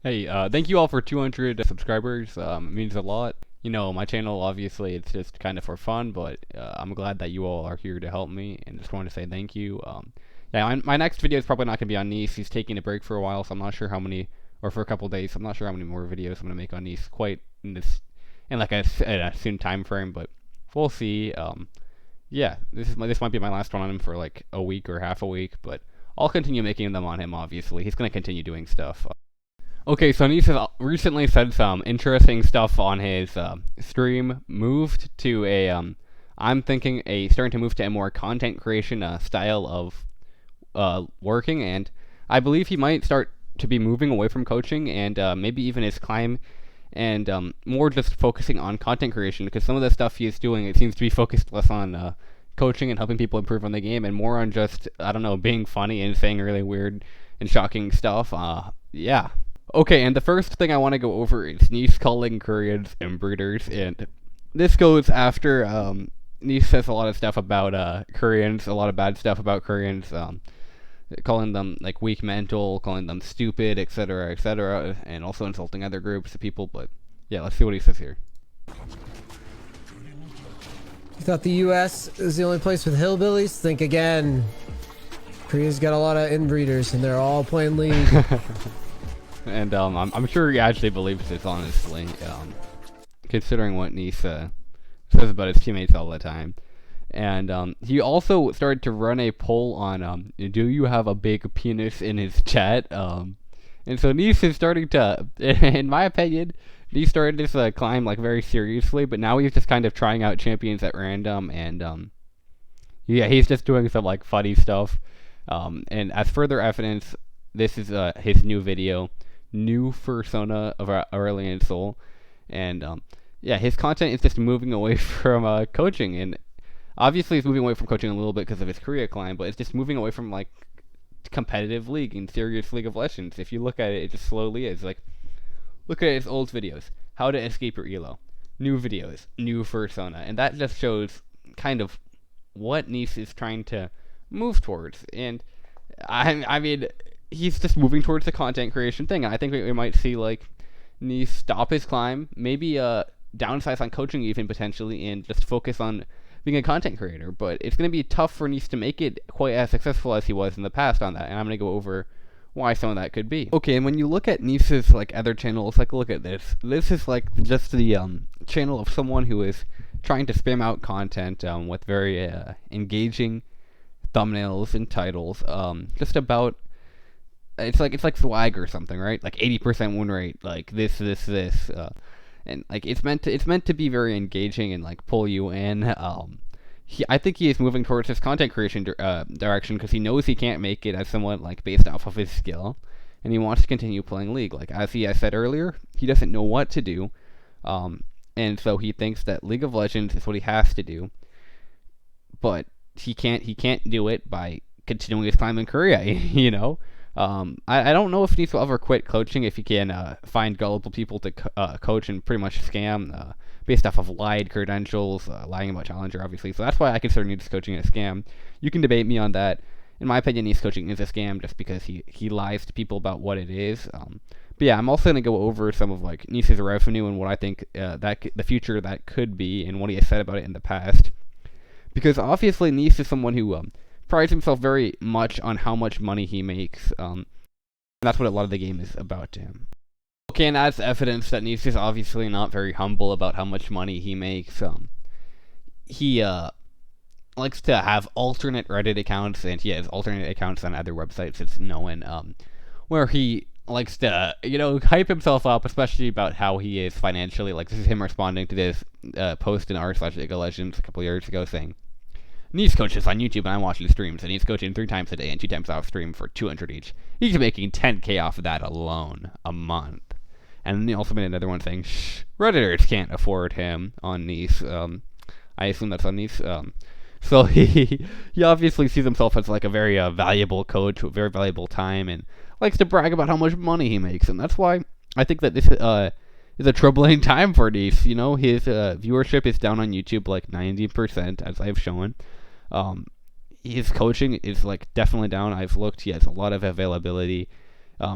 Hey, thank you all for 200 subscribers. It means a lot. You know, my channel, obviously, it's just kind of for fun, but I'm glad that you all are here to help me, and just want to say thank you. Yeah, my next video is probably not going to be on Neace. He's taking a break for a while, so I'm not sure how many, or for a couple days, so I'm not sure how many more videos I'm going to make on Neace quite in like a soon time frame, but we'll see. Yeah, this might be my last one on him for like a week or half a week, but I'll continue making them on him, obviously. He's going to continue doing stuff. Okay, so Neace has recently said some interesting stuff on his stream. Moved to I'm thinking starting to move to a more content creation style of working, and I believe he might start to be moving away from coaching and maybe even his climb, and more just focusing on content creation, because some of the stuff he's doing, it seems to be focused less on coaching and helping people improve on the game, and more on just, I don't know, being funny and saying really weird and shocking stuff. Yeah. Okay, and the first thing I want to go over is Neace calling Koreans inbreeders, and this goes after Neace says a lot of stuff about Koreans, a lot of bad stuff about Koreans, calling them like weak mental, calling them stupid, etc., and also insulting other groups of people. But yeah, let's see what he says here. You thought the U.S. is the only place with hillbillies? Think again. Korea's got a lot of inbreeders, and they're all playing League. And I'm sure he actually believes this, honestly, considering what Neace says about his teammates all the time. And he also started to run a poll on, do you have a big penis in his chat? And so Neace is starting to, in my opinion, Neace started this climb like very seriously, but now he's just kind of trying out champions at random, and yeah, he's just doing some like funny stuff. And as further evidence, this is his new video. New persona of Aurelian Soul, and yeah, his content is just moving away from coaching, and obviously he's moving away from coaching a little bit because of his Korea climb, but it's just moving away from like competitive League and serious League of Legends. If you look at it, it just slowly is. Like, look at his old videos, how to escape your elo, new videos, new persona, and that just shows kind of what Neace is trying to move towards. And I mean, he's just moving towards the content creation thing. I think we might see like Neace stop his climb, maybe downsize on coaching even potentially, and just focus on being a content creator. But it's going to be tough for Neace to make it quite as successful as he was in the past on that, and I'm going to go over why some of that could be. Okay, and when you look at Neace's like other channels, like look at this. This is like just the channel of someone who is trying to spam out content with very engaging thumbnails and titles, just about. It's like swag or something, right? Like 80% win rate, like this, and like it's meant to be very engaging and like pull you in. I think he is moving towards his content creation direction because he knows he can't make it as someone like based off of his skill, and he wants to continue playing League. Like as he has said earlier, he doesn't know what to do, and so he thinks that League of Legends is what he has to do, but he can't do it by continuing his climb in Korea, you know. I don't know if Neace will ever quit coaching if he can find gullible people to coach and pretty much scam based off of lied credentials, lying about Challenger, obviously. So that's why I consider Neace coaching a scam. You can debate me on that. In my opinion, Neace coaching is a scam just because he lies to people about what it is. But yeah, I'm also going to go over some of like Neace's revenue and what I think the future that could be, and what he has said about it in the past. Because obviously Neace is someone who prides himself very much on how much money he makes. That's what a lot of the game is about to him. Okay, and as evidence that Neace is obviously not very humble about how much money he makes, he likes to have alternate Reddit accounts, and he has alternate accounts on other websites, it's known, where he likes to, hype himself up, especially about how he is financially. Like, this is him responding to this post in r/League of Legends a couple years ago saying, Neace coaches on YouTube and I'm watching streams, and he's coaching 3 times a day and 2 times off stream for 200 each. He's making 10K off of that alone a month. And he also made another one saying, Redditors can't afford him on Neace. I assume that's on Neace. So he obviously sees himself as like a very valuable coach with very valuable time, and likes to brag about how much money he makes. And that's why I think that this is a troubling time for Neace. You know, his viewership is down on YouTube like 90%, as I've shown. His coaching is like definitely down. I've looked. He has a lot of availability.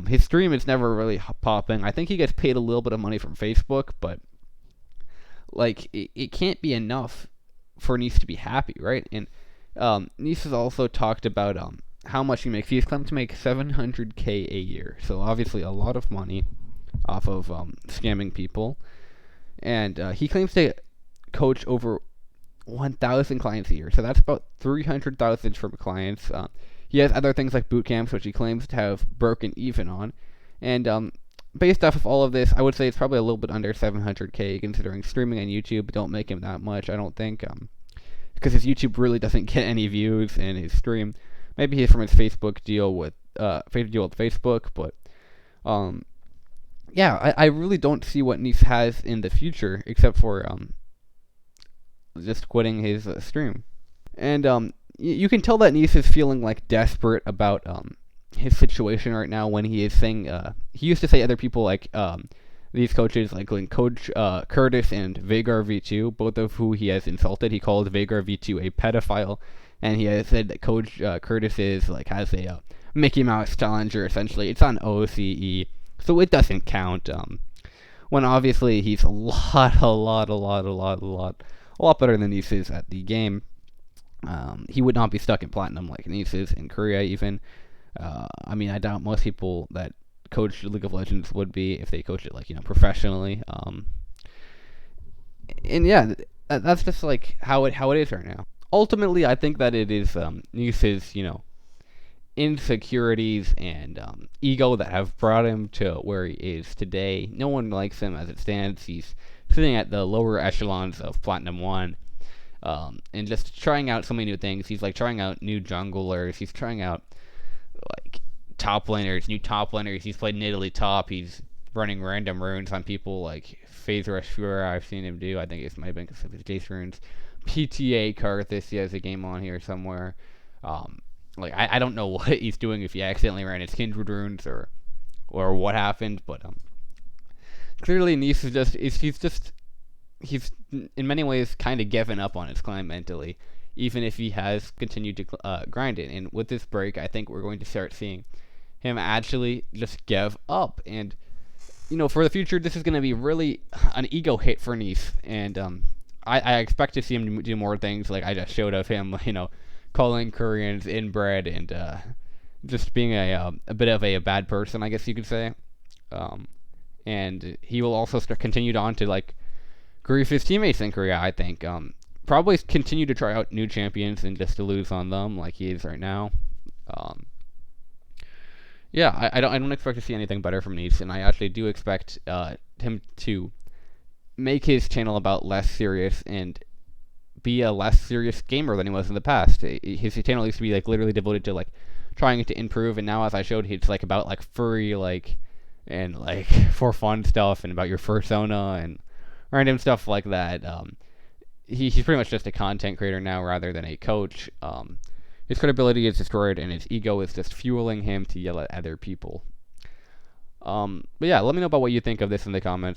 His stream is never really popping. I think he gets paid a little bit of money from Facebook, but like it can't be enough for Neace to be happy, right? And Neace has also talked about how much he makes. He's claimed to make 700K a year, so obviously a lot of money off of scamming people. And he claims to coach over 1,000 clients a year, so that's about 300,000 from clients. He has other things like boot camps, which he claims to have broken even on. And based off of all of this, I would say it's probably a little bit under 700K, considering streaming on YouTube don't make him that much, I don't think, because his YouTube really doesn't get any views, and his stream, maybe he's from his Facebook deal with Facebook, but yeah, I really don't see what Neace has in the future, except for just quitting his stream. And you can tell that Neace is feeling like desperate about his situation right now when he is saying he used to say other people like these coaches like Coach Curtis and Vagar V2, both of who he has insulted. He called Vagar V2 a pedophile, and he has said that Coach Curtis is like has a Mickey Mouse challenger. Essentially, it's on OCE, so it doesn't count. When obviously he's a lot better than Neace is at the game. He would not be stuck in platinum like Neace is in Korea even. I mean, I doubt most people that coach League of Legends would be if they coach it like, professionally. And yeah, that's just like how it is right now. Ultimately, I think that it is Neace's, insecurities and ego that have brought him to where he is today. No one likes him as it stands. He's sitting at the lower echelons of Platinum 1. And just trying out so many new things. He's like trying out new junglers. He's trying out like new top laners. He's played Nidalee top. He's running random runes on people like Phase Rush Fury. I've seen him do. I think it might have been because of his Jace runes. PTA Karthus. He has a game on here somewhere. Like I don't know what he's doing if he accidentally ran his Kindred runes or what happened, but clearly Neace is he's in many ways kind of given up on his climb mentally, even if he has continued to grind it. And with this break, I think we're going to start seeing him actually just give up. And for the future, this is going to be really an ego hit for Neace. And I expect to see him do more things like I just showed of him, calling Koreans inbred and just being a bit of a bad person, I guess you could say. And he will also continue on to like grief his teammates in Korea, I think. Probably continue to try out new champions and just to lose on them like he is right now. Yeah, I don't expect to see anything better from Neace, and I actually do expect him to make his channel about less serious and be a less serious gamer than he was in the past. His channel used to be like literally devoted to like trying to improve, and now as I showed, it's like about like furry and like for fun stuff and about your persona and random stuff like that. He's pretty much just a content creator now rather than a coach. His credibility is destroyed, and his ego is just fueling him to yell at other people. But yeah, let me know about what you think of this in the comments.